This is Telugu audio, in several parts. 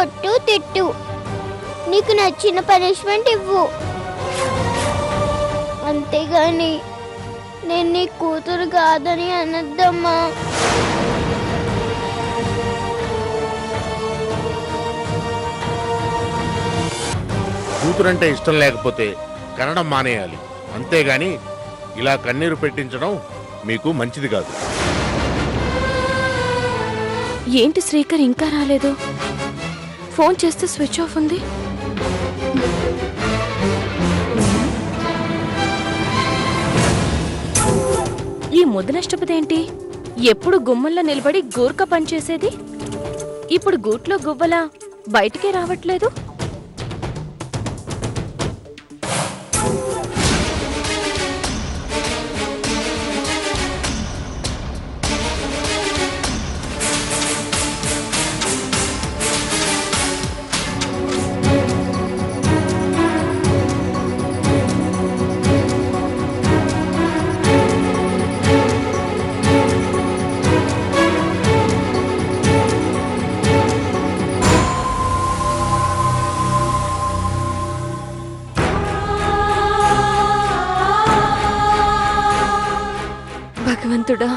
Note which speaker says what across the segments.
Speaker 1: కొట్టు తిట్టు, నీకు నచ్చిన పనిష్మెంట్ ఇవ్వు, అంతేగాని నేను నీ కూతురు కాదని అనద్దమ్మా.
Speaker 2: కూతురంటే ఇష్టం లేకపోతే కనడం మానేయాలి, అంతేగాని ఇలా కన్నీరు పెట్టించడం మీకు మంచిది కాదు.
Speaker 3: ఏంటి శ్రీకర్ ఇంకా రాలేదు? ఫోన్ చేస్తే స్విచ్ ఆఫ్ ఉంది. ఈ ముద్దనష్టపదేంటి? ఎప్పుడు గుమ్మల్లో నిలబడి గూర్ఖ పనిచేసేది ఇప్పుడు గూట్లో గువ్వలా బయటికే రావట్లేదు. భగవంతుడా,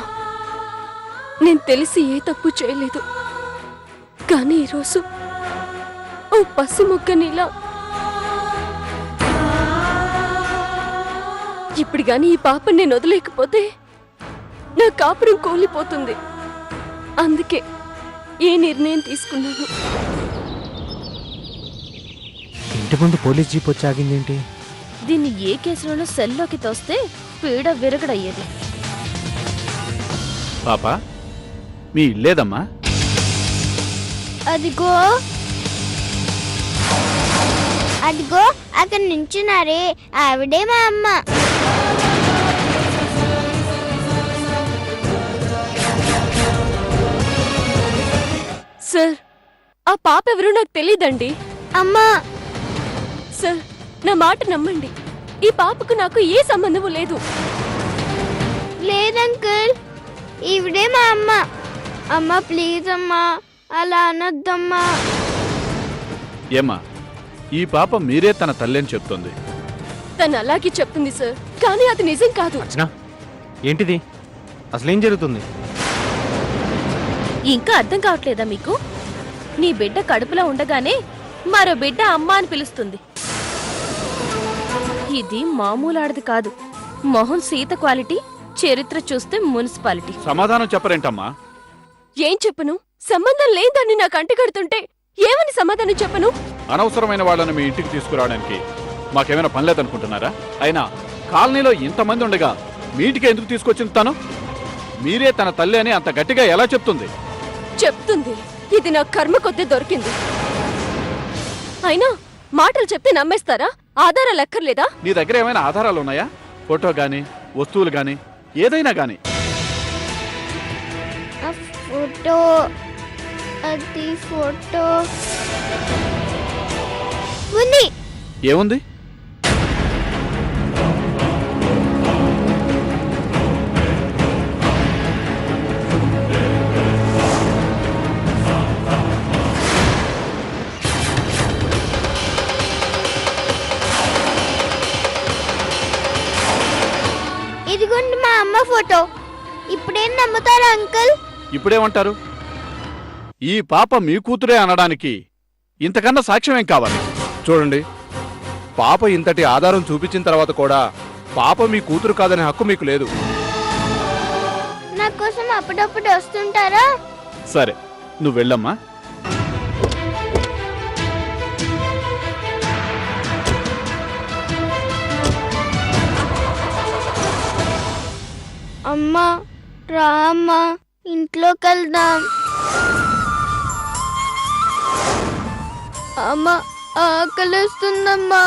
Speaker 3: నేను తెలిసి ఏ తప్పు చేయలేదు, కానీ ఈరోజు ఓ పసి మొక్కనిలా ఇప్పుడు గాని ఈ పాపని నేను వదిలేకపోతే నా కాపురం కూలిపోతుంది. అందుకే ఏ నిర్ణయం తీసుకున్నాను.
Speaker 4: ఇంటి ముందు పోలీస్ జీప్ వచ్చి ఆగిందేంటి?
Speaker 3: దీన్ని ఏ కేసులోనూ సెల్లోకి తోస్తే పీడ విరగడయ్యేది.
Speaker 5: పాపా, మీ ఇల్లేదమ్మా?
Speaker 1: అదిగో అదిగో అక్కడ నించున్నారే, ఆవిడే మా అమ్మ.
Speaker 3: సార్, ఆ పాప ఎవరో నాకు తెలీదండి.
Speaker 1: అమ్మా
Speaker 3: సార్, నా మాట నమ్మండి, ఈ పాపకు నాకు ఏ సంబంధము లేదు.
Speaker 1: లేదంకుల్, ఈవిడే మా అమ్మ. అమ్మ ప్లీజ్ అమ్మా, అలా అనొద్దమ్మా.
Speaker 5: ఏమ్మా, ఈ పాప మీరే తన తల్లి అని చెప్తుంది.
Speaker 3: తను అలాగే చెప్తుంది సార్, కానీ అది నిజం కాదు.
Speaker 4: ఏంటిది? అసలేం జరుగుతుంది?
Speaker 3: ఇంకా అర్థం కావట్లేదా మీకు? నీ బిడ్డ కడుపులో ఉండగానే మరో బిడ్డ అమ్మ అని పిలుస్తుంది. ఇది మామూలాడది కాదు. మొహం సీత క్వాలిటీ, చరిత్ర చూస్తే మున్సిపాలిటీ.
Speaker 5: సమాధానం చెప్పరేంటమ్మా?
Speaker 3: ఏం చెప్పను? సంబంధం లేదని నాకు అంటగడుతుంటే ఏమని సమాధానం చెప్పను?
Speaker 5: అనవసరమైన వాళ్ళని మీ ఇంటికి తీసుకురావడానికి మాకేమైనా పని లేదనుకుంటున్నారా? అయినా కాలనీలో ఇంతమంది ఉండగా మీ ఇంటికి ఎందుకు తీసుకొచ్చింది తను? మీరే తన తల్లి అని అంత గట్టిగా ఎలా చెప్తుంది?
Speaker 3: చెప్తుంది, ఇది నా కర్మ కొద్దీ దొరికింది. అయినా మాటలు చెప్తే నమ్మేస్తారా? ఆధారాలు ఎక్కర్లేదా?
Speaker 5: నీ దగ్గర ఏమైనా ఆధారాలు ఉన్నాయా? ఫోటో గాని, వస్తువులు గాని, ఏదైనా గాని?
Speaker 1: ఫోటో, అది ఫోటో ఉంది.
Speaker 5: ఏముంది?
Speaker 1: ఇదిగోండి మా అమ్మ ఫోటో. ఇప్పుడేం నమ్ముతారా అంకుల్?
Speaker 5: ఇప్పుడేమంటారు? ఈ పాప మీ కూతురే అనడానికి ఇంతకన్నా సాక్ష్యం ఏం కావాలి?
Speaker 6: చూడండి, పాప ఇంతటి ఆధారం చూపించిన తర్వాత కూడా పాప మీ కూతురు కాదనే హక్కు మీకు లేదు.
Speaker 1: నా కోసం అప్పుడప్పుడు వస్తుంటారా?
Speaker 5: సరే, నువ్వు వెళ్ళమ్మా.
Speaker 1: అమ్మా రా అమ్మా, ఇంట్లోకి వెళ్దాం. అమ్మ ఆకలిస్తుందమ్మా.